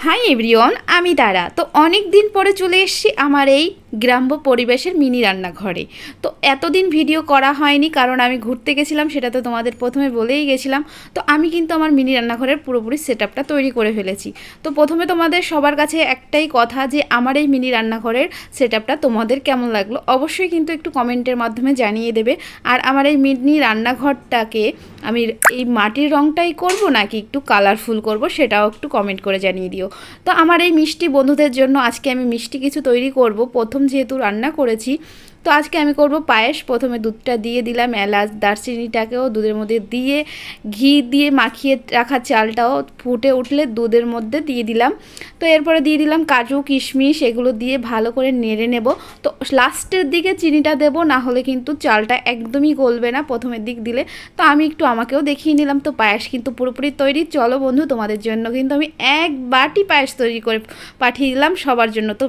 Hi everyone, আমি তারা। তো অনেক দিন পরে চলে এসেছি আমার এই গ্রাম্য পরিবেশের মিনি রান্নাঘরে। তো এতদিন ভিডিও করা হয়নি কারণ আমি ঘুরতে গেছিলাম, সেটা তো তোমাদের প্রথমে বলেই গেছিলাম। তো আমি কিন্তু আমার মিনি রান্নাঘরের পুরোপুরি সেটআপটা তৈরি করে ফেলেছি। তো প্রথমে তোমাদের সবার কাছে একটাই কথা যে আমার এই মিনি রান্নাঘরের সেটআপটা তোমাদের কেমন লাগলো অবশ্যই কিন্তু একটু কমেন্টের মাধ্যমে জানিয়ে দেবে। আর আমার এই মিনি রান্নাঘরটাকে আমি এই মাটির রঙটাই করব নাকি একটু কালারফুল করব সেটাও একটু কমেন্ট করে জানিয়ে দিও। তো আমার এই মিষ্টি বন্ধুদের জন্য আজকে আমি মিষ্টি কিছু তৈরি করব। প্রথম যেহেতু রান্না করেছি, তো আজকে আমি করব পায়েস। প্রথমে দুধটা দিয়ে দিলাম, এলাচ দারচিনিটাকেও দুধের মধ্যে দিয়ে ঘি দিয়ে মাখিয়ে রাখা চালটাও ফুটে উঠলে দুধের মধ্যে দিয়ে দিলাম। তো এরপরে দিয়ে দিলাম কাজু কিশমিশ, এগুলো দিয়ে ভালো করে নেড়ে নেব। তো লাস্টের দিকে চিনিটা দেব, না হলে কিন্তু চালটা একদমই গলবে না প্রথমের দিক দিলে। তো আমি একটু আমাকেও দেখিয়ে নিলাম। তো পায়েস কিন্তু পুরোপুরি তৈরি। চলো বন্ধু, তোমাদের জন্য কিন্তু আমি এক বাটি পায়েস তৈরি করে পাঠিয়ে দিলাম সবার জন্য। তো